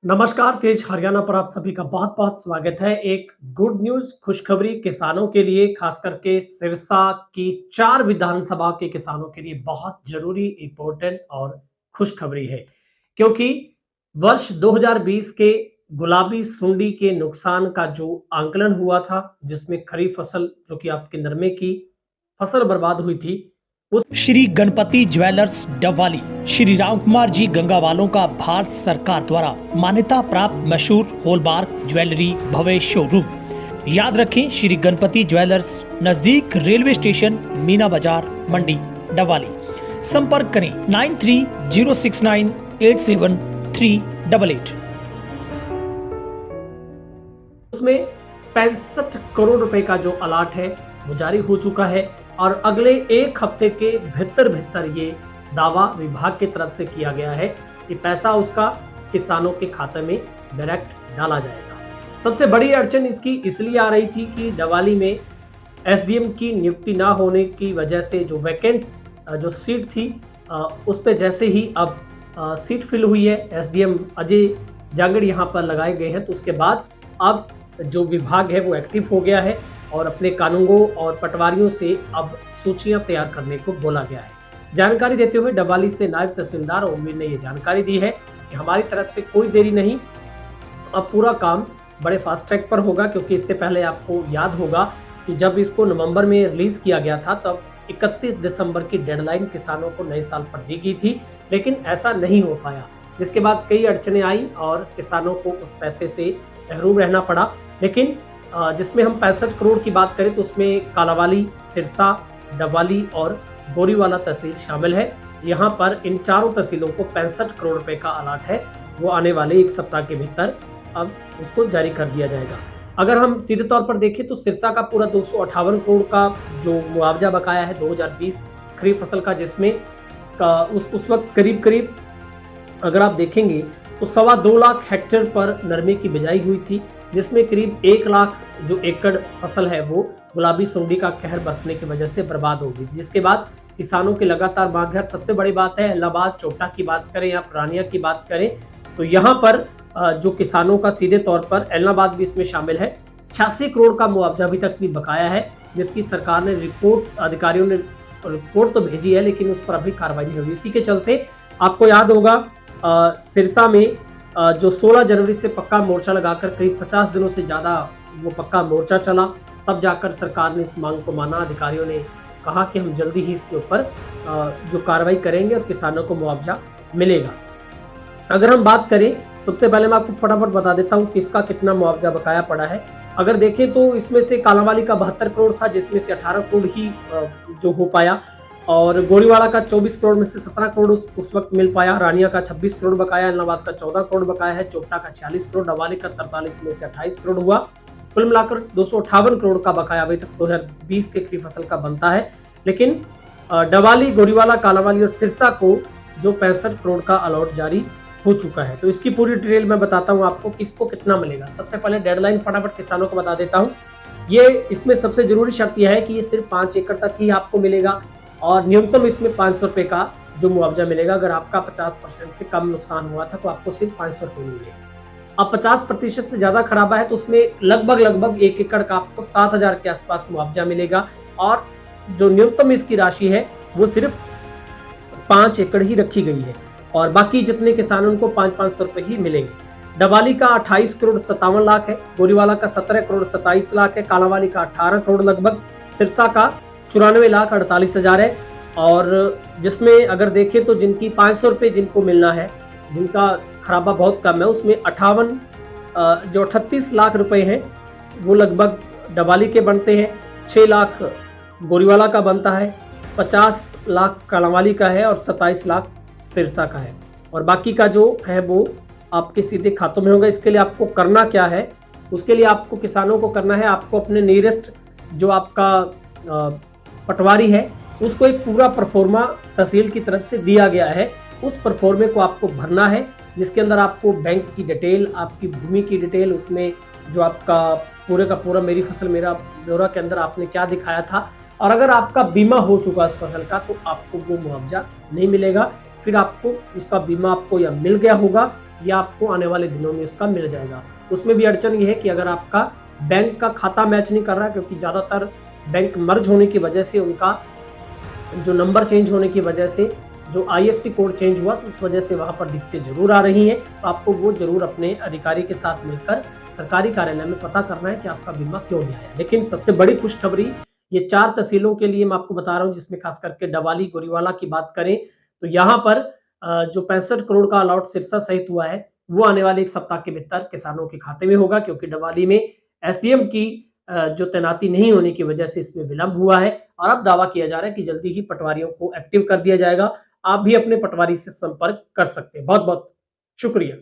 नमस्कार, तेज हरियाणा पर आप सभी का बहुत-बहुत स्वागत है। एक गुड न्यूज़ खुशखबरी किसानों के लिए, खास करके सिरसा की 4 विधानसभा के किसानों के लिए बहुत ज़रूरी, इम्पोर्टेंट और खुशखबरी है। क्योंकि वर्ष 2020 के गुलाबी सुंडी के नुकसान का जो आंकलन हुआ था, जिसमें खरीफ फसल जो कि आपके नरमे की फसल बर्बाद हुई थी, उस श्री गणपति ज्वेलर्स डबवाली श्री रामकुमार जी गंगावालों का भारत सरकार द्वारा मान्यता प्राप्त मशहूर हॉलमार्क ज्वेलरी भव्य शोरूम। याद रखें, श्री गणपति ज्वेलर्स, नजदीक रेलवे स्टेशन, मीना बाजार, मंडी, डबवाली। संपर्क करें 9306987388। उसमें 65 करोड़ रुपए का जो अलॉट है वो जारी हो चुका है और अगले एक हफ्ते के भीतर ये दावा विभाग की तरफ से किया गया है कि पैसा उसका किसानों के खाते में डायरेक्ट डाला जाएगा। सबसे बड़ी अड़चन इसकी इसलिए आ रही थी कि डबवाली में एसडीएम की नियुक्ति ना होने की वजह से जो वैकेंट जो सीट थी उस पे जैसे ही अब सीट फिल हुई है, एसडीएम अजय जांगड़ यहाँ पर लगाए गए हैं, तो उसके बाद अब जो विभाग है वो एक्टिव हो गया है और अपने कानूनगों और पटवारियों से अब सूचियां तैयार करने को बोला गया है। जानकारी देते हुए डबवाली से नायब तहसीलदार ओमवीर ने ये जानकारी दी है कि हमारी तरफ से कोई देरी नहीं, अब पूरा काम बड़े फास्ट ट्रैक पर होगा। क्योंकि इससे पहले आपको याद होगा कि जब इसको नवंबर में रिलीज किया गया था तब 31 दिसंबर की डेडलाइन किसानों को नए साल पर दी गई थी, लेकिन ऐसा नहीं हो पाया, जिसके बाद कई अड़चनें आई और किसानों को उस पैसे से महरूम रहना पड़ा। लेकिन जिसमें हम 65 करोड़ की बात करें तो उसमें कालांवाली, सिरसा, डबवाली और गोरीवाला तहसील शामिल है। यहाँ पर इन चारों तहसीलों को 65 करोड़ रुपए का अलॉट है, वो आने वाले एक सप्ताह के भीतर अब उसको जारी कर दिया जाएगा। अगर हम सीधे तौर पर देखें तो सिरसा का पूरा 258 करोड़ का जो मुआवजा बकाया है 2020 खरीफ फसल का, जिसमें उस वक्त करीब अगर आप देखेंगे तो 2.25 लाख हेक्टेयर पर नरमे की बिजाई हुई थी, जिसमें करीब 1 लाख जो एकड़ फसल है वो गुलाबी सुंडी का कहर बरतने की वजह से बर्बाद हो गई। जिसके बाद किसानों की लगातार मांग है। सबसे बड़ी बात है, इलाहाबाद, चोपटा की बात करें या पुरानिया की बात करें तो यहाँ पर जो किसानों का सीधे तौर पर इलाहाबाद भी इसमें शामिल है। 86 करोड़ का मुआवजा अभी तक भी बकाया है, जिसकी सरकार ने अधिकारियों ने रिपोर्ट तो भेजी है, लेकिन उस पर अभी कार्रवाई नहीं हुई। इसी के चलते आपको याद होगा सिरसा में जो 16 जनवरी से पक्का मोर्चा लगाकर करीब 50 दिनों से ज़्यादा वो पक्का मोर्चा चला, तब जाकर सरकार ने इस मांग को माना। अधिकारियों ने कहा कि हम जल्दी ही इसके ऊपर जो कार्रवाई करेंगे और किसानों को मुआवजा मिलेगा। अगर हम बात करें, सबसे पहले मैं आपको फटाफट बता देता हूँ किसका कितना मुआवजा बकाया पड़ा है। अगर देखें तो इसमें से कालांवाली का 72 करोड़ था, जिसमें से 18 करोड़ ही जो हो पाया, और गोरीवाला का 24 करोड़ में से 17 करोड़ उस वक्त मिल पाया, रानिया का 26 करोड़ बकाया, इलाहाबाद का 14 करोड़ बकाया है, चोपटा का 46 करोड़, डबवाली का 43 में से 28 करोड़ हुआ। कुल मिलाकर 258 करोड़ का बकाया अभी तक 2020 के खरीफ फसल का बनता है। लेकिन डबवाली, गोरीवाला, कालांवाली और सिरसा को जो 65 करोड़ का अलॉट जारी हो चुका है। तो इसकी पूरी डिटेल मैं बताता हूँ आपको किसको कितना मिलेगा। सबसे पहले डेडलाइन फटाफट किसानों को बता देता हूँ। ये इसमें सबसे जरूरी शर्त यह है कि ये सिर्फ 5 एकड़ तक ही आपको मिलेगा और न्यूनतम इसमें 500 रुपए का जो मुआवजा मिलेगा। अगर आपका 50% से कम नुकसान हुआ था तो आपको सिर्फ 500 रुपए मिलेगा। अब 50% से ज्यादा खराबा है तो उसमें लगभग 1 एकड़ का आपको 7,000 के आसपास मुआवजा मिलेगा, और जो न्यूनतम इसकी राशि है वो सिर्फ 5 एकड़ ही रखी गई है, और बाकी जितने किसान उनको 500 रुपए ही मिलेंगे। डबवाली का 28 करोड़ 57 लाख है, गोरीवाला का 17 करोड़ 27 लाख है, कालांवाली का 18 करोड़ लगभग, सिरसा का 94 लाख 48 हजार है। और जिसमें अगर देखें तो जिनकी 500 रुपये जिनको मिलना है, जिनका खराबा बहुत कम है, उसमें 38 लाख रुपए हैं वो लगभग डबवाली के बनते हैं, 6 लाख गोरीवाला का बनता है, 50 लाख कालांवाली का है और 27 लाख सिरसा का है, और बाकी का जो है वो आपके सीधे खातों में होगा। इसके लिए आपको करना क्या है, उसके लिए आपको किसानों को करना है, आपको अपने नियरेस्ट जो आपका पटवारी है उसको एक पूरा परफॉर्मा तहसील की तरफ से दिया गया है, उस परफॉर्मे को आपको भरना है, जिसके अंदर आपको बैंक की डिटेल, आपकी भूमि की डिटेल, उसमें जो आपका पूरे का पूरा मेरी फसल मेरा ब्यौरा के अंदर आपने क्या दिखाया था, और अगर आपका बीमा हो चुका इस फसल का तो आपको वो मुआवजा नहीं मिलेगा। फिर आपको उसका बीमा आपको या मिल गया होगा या आपको आने वाले दिनों में उसका मिल जाएगा। उसमें भी अड़चन ये है कि अगर आपका बैंक का खाता मैच नहीं कर रहा, क्योंकि ज़्यादातर बैंक मर्ज होने की वजह से उनका जो नंबर चेंज होने की वजह से जो IFSC कोड चेंज हुआ, तो उस वजह से वहाँ पर दिक्कतें ज़रूर आ रही हैं। तो आपको वो ज़रूर अपने अधिकारी के साथ मिलकर सरकारी कार्यालय में पता करना है कि आपका बीमा क्यों नहीं आया। लेकिन सबसे बड़ी खुशखबरी ये 4 तहसीलों के लिए मैं आपको बता रहा हूँ, जिसमें खास करके डवाली, गोरीवाला की बात करें तो यहाँ पर जो 65 करोड़ का अलॉट सिरसा सहित हुआ है, वो आने वाले 1 सप्ताह के भीतर किसानों के खाते में होगा, क्योंकि डवाली में SDM की जो तैनाती नहीं होने की वजह से इसमें विलंब हुआ है और अब दावा किया जा रहा है कि जल्दी ही पटवारियों को एक्टिव कर दिया जाएगा। आप भी अपने पटवारी से संपर्क कर सकते हैं। बहुत-बहुत शुक्रिया।